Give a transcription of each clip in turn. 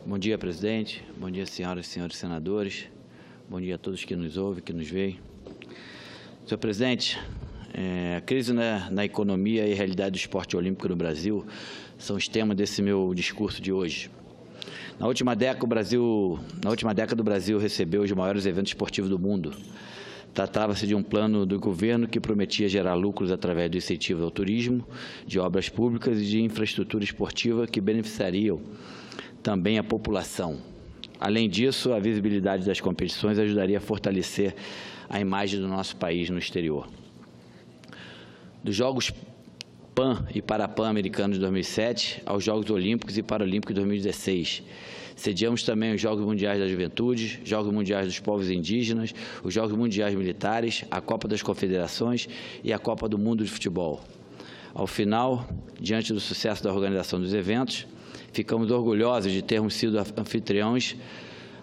Bom dia, presidente. Bom dia, senhoras e senhores senadores. Bom dia a todos que nos ouvem, que nos veem. Senhor presidente, a crise na economia e a realidade do esporte olímpico no Brasil são os temas desse meu discurso de hoje. Na última década, o Brasil recebeu os maiores eventos esportivos do mundo. Tratava-se de um plano do governo que prometia gerar lucros através do incentivo ao turismo, de obras públicas e de infraestrutura esportiva que beneficiariam também a população. Além disso, a visibilidade das competições ajudaria a fortalecer a imagem do nosso país no exterior. Dos Jogos Pan e Parapan-Americanos de 2007 aos Jogos Olímpicos e Paralímpicos de 2016. Sediamos também os Jogos Mundiais da Juventude, Jogos Mundiais dos Povos Indígenas, os Jogos Mundiais Militares, a Copa das Confederações e a Copa do Mundo de Futebol. Ao final, diante do sucesso da organização dos eventos, ficamos orgulhosos de termos sido anfitriões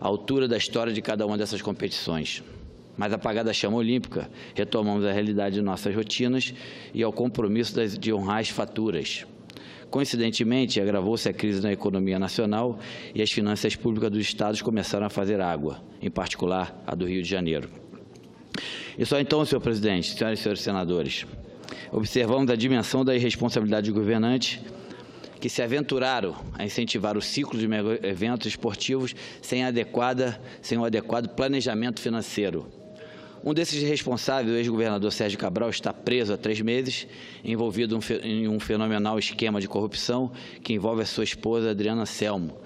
à altura da história de cada uma dessas competições. Mas, apagada a chama olímpica, retomamos a realidade de nossas rotinas e ao compromisso de honrar as faturas. Coincidentemente, agravou-se a crise na economia nacional e as finanças públicas dos estados começaram a fazer água, em particular a do Rio de Janeiro. E só então, senhor presidente, senhoras e senhores senadores, observamos a dimensão da irresponsabilidade dos governantes que se aventuraram a incentivar o ciclo de eventos esportivos sem um adequado planejamento financeiro. Um desses responsáveis, o ex-governador Sérgio Cabral, está preso há 3 meses, envolvido em um fenomenal esquema de corrupção que envolve a sua esposa, Adriana Selmo.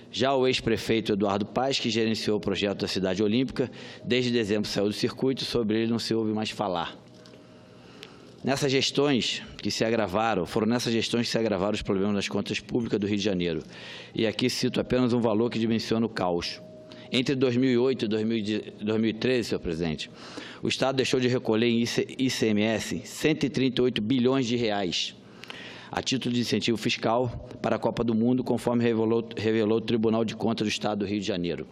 Já o ex-prefeito Eduardo Paes, que gerenciou o projeto da Cidade Olímpica, desde dezembro saiu do circuito, sobre ele não se ouve mais falar. Foram nessas gestões que se agravaram os problemas das contas públicas do Rio de Janeiro. E aqui cito apenas um valor que dimensiona o caos. Entre 2008 e 2013, senhor presidente, o Estado deixou de recolher em ICMS 138 bilhões de reais, a título de incentivo fiscal para a Copa do Mundo, conforme revelou o Tribunal de Contas do Estado do Rio de Janeiro.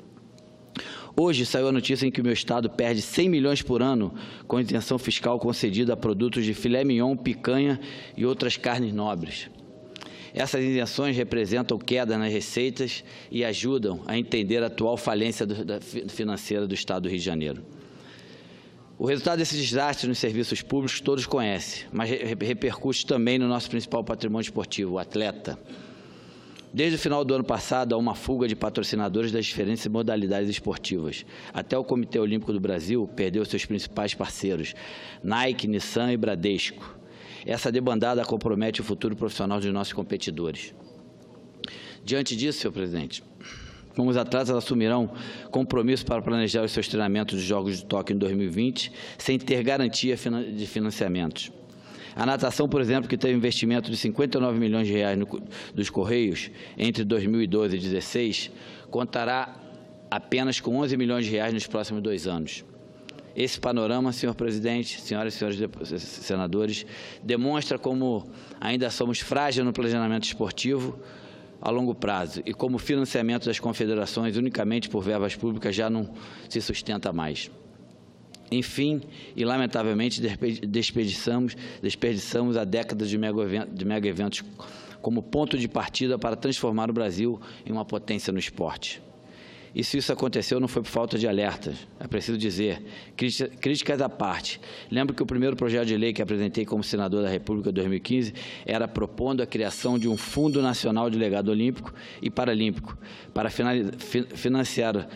Hoje saiu a notícia em que o meu estado perde 100 milhões por ano com isenção fiscal concedida a produtos de filé mignon, picanha e outras carnes nobres. Essas isenções representam queda nas receitas e ajudam a entender a atual falência financeira do estado do Rio de Janeiro. O resultado desses desastres nos serviços públicos todos conhecem, mas repercute também no nosso principal patrimônio esportivo, o atleta. Desde o final do ano passado, há uma fuga de patrocinadores das diferentes modalidades esportivas. Até o Comitê Olímpico do Brasil perdeu seus principais parceiros, Nike, Nissan e Bradesco. Essa debandada compromete o futuro profissional dos nossos competidores. Diante disso, senhor presidente, como os atletas assumirão compromisso para planejar os seus treinamentos dos Jogos de Tóquio em 2020, sem ter garantia de financiamentos. A natação, por exemplo, que teve investimento de 59 milhões de reais dos Correios entre 2012 e 2016, contará apenas com 11 milhões de reais nos próximos 2 anos. Esse panorama, senhor presidente, senhoras e senhores senadores, demonstra como ainda somos frágeis no planejamento esportivo a longo prazo e como o financiamento das confederações unicamente por verbas públicas já não se sustenta mais. Enfim, e lamentavelmente, desperdiçamos a década de mega eventos como ponto de partida para transformar o Brasil em uma potência no esporte. E se isso aconteceu, não foi por falta de alertas. É preciso dizer, críticas à parte. Lembro que o primeiro projeto de lei que apresentei como senador da República em 2015 era propondo a criação de um Fundo Nacional de Legado Olímpico e Paralímpico para financiar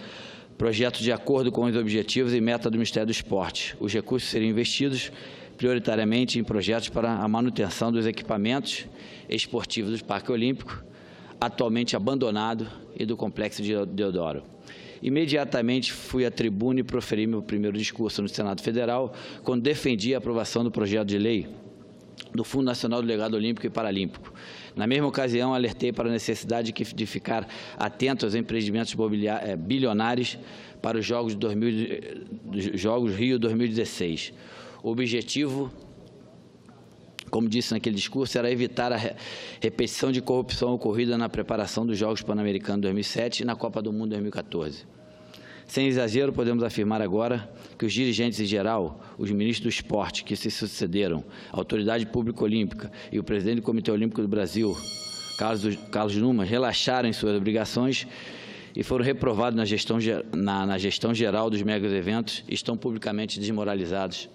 projetos de acordo com os objetivos e metas do Ministério do Esporte. Os recursos seriam investidos prioritariamente em projetos para a manutenção dos equipamentos esportivos do Parque Olímpico, atualmente abandonado, e do Complexo de Deodoro. Imediatamente fui à tribuna e proferi meu primeiro discurso no Senado Federal, quando defendi a aprovação do projeto de lei do Fundo Nacional do Legado Olímpico e Paralímpico. Na mesma ocasião, alertei para a necessidade de ficar atento aos empreendimentos bilionários para os Jogos Rio 2016. O objetivo, como disse naquele discurso, era evitar a repetição de corrupção ocorrida na preparação dos Jogos Pan-Americanos de 2007 e na Copa do Mundo de 2014. Sem exagero, podemos afirmar agora que os dirigentes em geral, os ministros do esporte que se sucederam, a Autoridade Pública Olímpica e o presidente do Comitê Olímpico do Brasil, Carlos Numa relaxaram em suas obrigações e foram reprovados na gestão geral dos megas eventos e estão publicamente desmoralizados,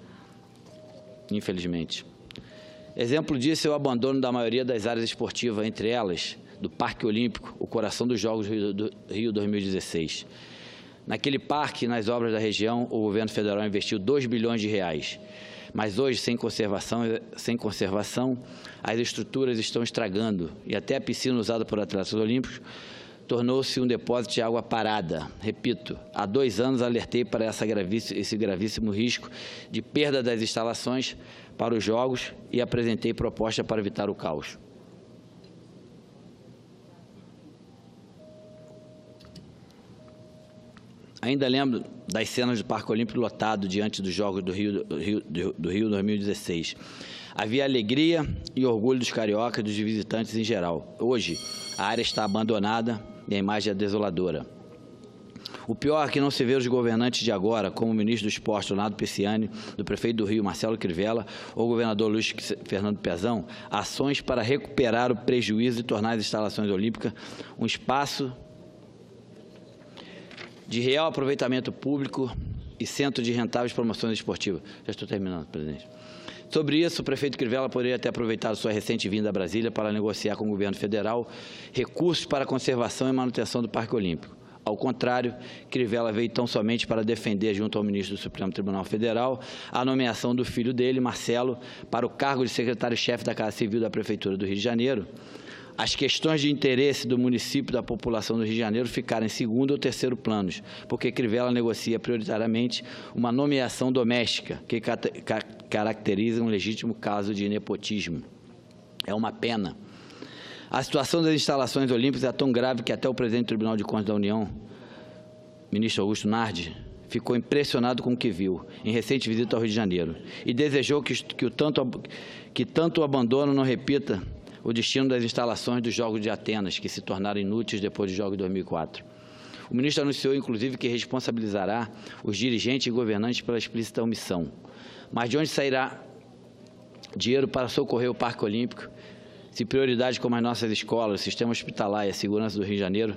infelizmente. Exemplo disso é o abandono da maioria das áreas esportivas, entre elas do Parque Olímpico, o coração dos Jogos do Rio 2016. Naquele parque e nas obras da região, o governo federal investiu 2 bilhões de reais. Mas hoje, sem conservação, as estruturas estão estragando e até a piscina usada por atletas olímpicos tornou-se um depósito de água parada. Repito, há 2 anos alertei para esse gravíssimo risco de perda das instalações para os Jogos e apresentei proposta para evitar o caos. Ainda lembro das cenas do Parque Olímpico lotado diante dos Jogos do Rio 2016. Havia alegria e orgulho dos cariocas e dos visitantes em geral. Hoje, a área está abandonada e a imagem é desoladora. O pior é que não se vê os governantes de agora, como o ministro do Esporte, Leonardo Pisciani, do prefeito do Rio, Marcelo Crivella, ou o governador Luiz Fernando Pezão, ações para recuperar o prejuízo e tornar as instalações olímpicas um espaço de real aproveitamento público e centro de rentáveis promoções esportivas. Já estou terminando, presidente. Sobre isso, o prefeito Crivella poderia ter aproveitado sua recente vinda a Brasília para negociar com o governo federal recursos para a conservação e manutenção do Parque Olímpico. Ao contrário, Crivella veio tão somente para defender, junto ao ministro do Supremo Tribunal Federal, a nomeação do filho dele, Marcelo, para o cargo de secretário-chefe da Casa Civil da Prefeitura do Rio de Janeiro. As questões de interesse do município e da população do Rio de Janeiro ficaram em segundo ou terceiro planos, porque Crivella negocia prioritariamente uma nomeação doméstica, que caracteriza um legítimo caso de nepotismo. É uma pena. A situação das instalações olímpicas é tão grave que até o presidente do Tribunal de Contas da União, ministro Augusto Nardi, ficou impressionado com o que viu em recente visita ao Rio de Janeiro e desejou que tanto o abandono não repita o destino das instalações dos Jogos de Atenas, que se tornaram inúteis depois dos Jogos de 2004. O ministro anunciou, inclusive, que responsabilizará os dirigentes e governantes pela explícita omissão. Mas de onde sairá dinheiro para socorrer o Parque Olímpico, se prioridades como as nossas escolas, o sistema hospitalar e a segurança do Rio de Janeiro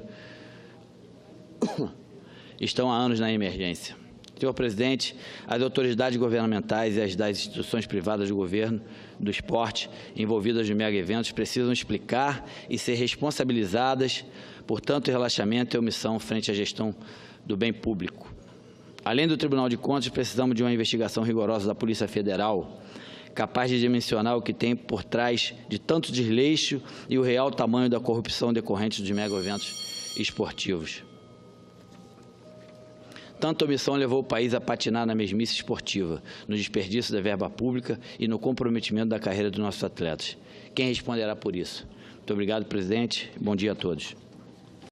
estão há anos na emergência? Senhor presidente, as autoridades governamentais e as das instituições privadas do governo, do esporte, envolvidas nos mega-eventos, precisam explicar e ser responsabilizadas por tanto relaxamento e omissão frente à gestão do bem público. Além do Tribunal de Contas, precisamos de uma investigação rigorosa da Polícia Federal, capaz de dimensionar o que tem por trás de tanto desleixo e o real tamanho da corrupção decorrente dos mega-eventos esportivos. Tanta omissão levou o país a patinar na mesmice esportiva, no desperdício da verba pública e no comprometimento da carreira dos nossos atletas. Quem responderá por isso? Muito obrigado, presidente. Bom dia a todos.